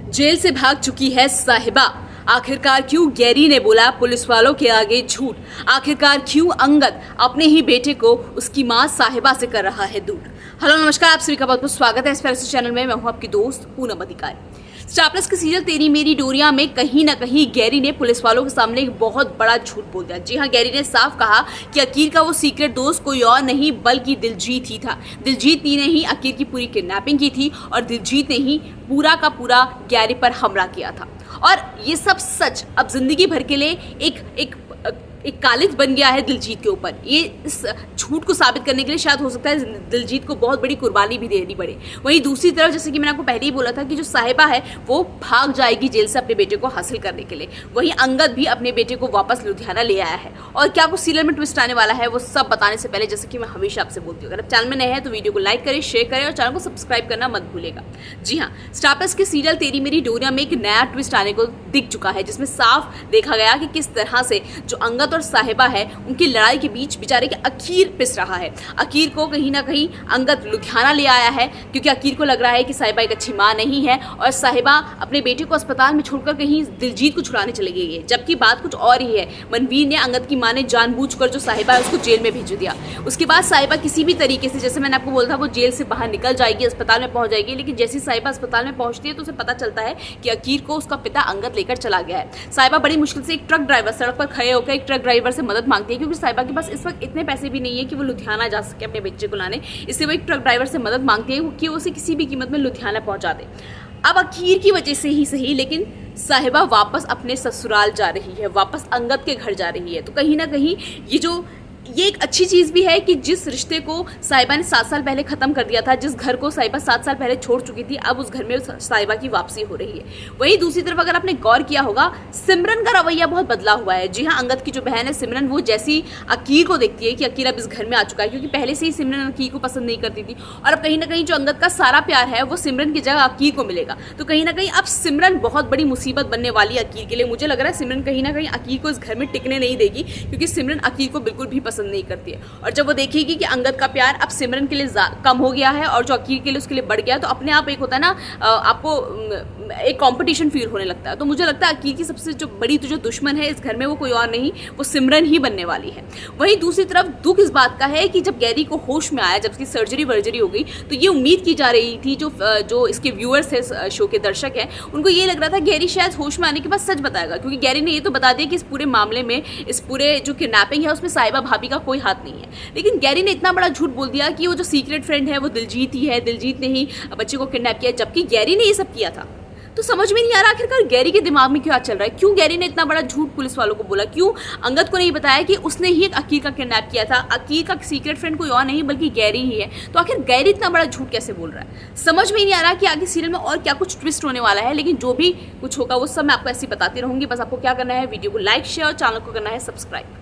Jail से भाग चुकी है साहिबा। आखिरकार क्यों गैरी ने बोला पुलिस वालों के आगे झूठ। आखिरकार क्यों अंगद अपने ही बेटे को उसकी मां साहिबा से कर रहा है दूर। हेलो नमस्कार, आप सभी का बहुत बहुत स्वागत है इस पैरस चैनल में। मैं हूं आपकी दोस्त पूनम अधिकारी। स्टार प्लस के सीरियल तेरी मेरी डोरिया में कहीं ना कहीं गैरी ने पुलिस वालों के सामने एक बहुत बड़ा झूठ बोल दिया। जी हां, गैरी ने साफ कहा कि अकीर का वो सीक्रेट दोस्त कोई और नहीं बल्कि दिलजीत ही था। दिलजीत ने ही अकीर की पूरी किडनैपिंग की थी और दिलजीत ने ही पूरा का पूरा गैरी पर हमला किया था। और ये सब सच अब जिंदगी भर के लिए एक कालिज बन गया है दिलजीत के ऊपर। ये इस झूठ को साबित करने के लिए शायद हो सकता है दिलजीत को बहुत बड़ी कुर्बानी भी देनी पड़े। वहीं दूसरी तरफ जैसे कि मैंने आपको पहले ही बोला था कि जो साहिबा है वो भाग जाएगी जेल से अपने बेटे को हासिल करने के लिए। वहीं अंगद भी अपने बेटे को वापस लुधियाना ले आया है। और क्या कुछ सीरियल में ट्विस्ट आने वाला है वो सब बताने से पहले, जैसे कि मैं हमेशा आपसे बोलती हूँ, अगर आप चैनल में नए हैं तो वीडियो को लाइक करें, शेयर करें और चैनल को सब्सक्राइब करना मत भूलेगा। जी हाँ, स्टार प्लस के सीरियल तेरी मेरी डोरिया में एक नया ट्विस्ट आने को दिख चुका है, जिसमें साफ देखा गया कि किस तरह से जो अंगद और साहिबा है उनकी लड़ाई के बीच बेचारे के अकीर पिस रहा है। अकीर को कहीं ना कहीं अंगद लुधियाना ले आया है क्योंकि अकीर को लग रहा है कि साहिबा एक अच्छी मां नहीं है और साहिबा अपने बेटे को अस्पताल में छोड़कर कहीं दिलजीत को छुड़ाने चली गई है। जबकि बात कुछ और ही है। मनवीर ने, अंगद की मां ने, जानबूझकर जो साहिबा है उसको जेल में भेज दिया। उसके बाद साहिबा किसी भी तरीके से, जैसे मैंने आपको बोला था, वो जेल से बाहर निकल जाएगी, अस्पताल में पहुंच जाएगी। लेकिन जैसी साहिबा अस्पताल में पहुंचती है तो उसे पता चलता है कि अकीर को उसका पिता अंगद लेकर चला गया है। साहिबा बड़ी मुश्किल से एक ट्रक ड्राइवर, सड़क पर खड़े होकर एक ट्रक ड्राइवर से मदद मांगती है क्योंकि साहिबा के पास इस वक्त इतने पैसे भी नहीं है कि वो लुधियाना जा सके अपने बच्चे को लाने। इसलिए वो एक ट्रक ड्राइवर से मदद मांगती है कि वो उसे किसी भी कीमत में लुधियाना पहुंचा दे। अब अकीर की वजह से ही सही, लेकिन साहिबा वापस अपने ससुराल जा रही है, वापस अंगद के घर जा रही है। तो कहीं ना कहीं ये एक अच्छी चीज़ भी है कि जिस रिश्ते को साहिबा ने 7 साल पहले ख़त्म कर दिया था, जिस घर को साहिबा 7 साल पहले छोड़ चुकी थी, अब उस घर में साहिबा की वापसी हो रही है। वहीं दूसरी तरफ अगर आपने गौर किया होगा, सिमरन का रवैया बहुत बदला हुआ है। जी हाँ, अंगद की जो बहन है सिमरन, वो जैसी अकीर को देखती है कि अकीर अब इस घर में आ चुका है, क्योंकि पहले से ही सिमरन अकीर को पसंद नहीं करती थी और अब कहीं ना कहीं जो अंगद का सारा प्यार है वो सिमरन की जगह अकीर को मिलेगा। तो कहीं ना कहीं अब सिमरन बहुत बड़ी मुसीबत बनने वाली है अकीर के लिए। मुझे लग रहा है सिमरन कहीं ना कहीं अकीर को इस घर में टिकने नहीं देगी, क्योंकि सिमरन अकीर को बिल्कुल भी पसंद नहीं करती है। और जब वो देखेगी कि अंगद का प्यार अब सिमरन के लिए कम हो गया है और जो अकीर के लिए उसके लिए बढ़ गया, तो अपने आप एक होता है ना, आपको एक कंपटीशन फील होने लगता है। तो मुझे लगता है अकीर की सबसे जो बड़ी जो दुश्मन है इस घर में वो कोई और नहीं, वो सिमरन ही बनने वाली है। वहीं दूसरी तरफ दुख इस बात का है कि जब गैरी को होश में आया, जब उसकी सर्जरी वर्जरी हो गई, तो ये उम्मीद की जा रही थी, जो इसके व्यूअर्स है, शो के दर्शक हैं, उनको ये लग रहा था गैरी शायद होश में आने के बाद सच बताएगा, क्योंकि गैरी ने ये तो बता दिया कि इस पूरे मामले में, इस पूरे जो किडनैपिंग है उसमें साहिबा भाभी का कोई हाथ नहीं है। लेकिन गैरी ने इतना बड़ा झूठ बोल दिया कि वो जो सीक्रेट फ्रेंड है वो दिलजीत ही है, दिलजीत ने ही बच्चे को किडनैप किया, जबकि गैरी ने ये सब किया था। तो समझ में नहीं आ रहा आखिरकार गैरी के दिमाग में क्या चल रहा है। क्यों गैरी ने इतना बड़ा झूठ पुलिस वालों को बोला? क्यों अंगद को नहीं बताया कि उसने ही एक अकीर का किडनैप किया था? अकीर का सीक्रेट फ्रेंड कोई और नहीं बल्कि गैरी ही है। तो आखिर गैरी इतना बड़ा झूठ कैसे बोल रहा है? समझ में नहीं आ रहा कि आगे सीरियल में और क्या कुछ ट्विस्ट होने वाला है। लेकिन जो भी कुछ होगा वो सब मैं आपको ऐसे बताती रहूंगी। बस आपको क्या करना है, वीडियो को लाइक, शेयर और चैनल को करना है सब्सक्राइब।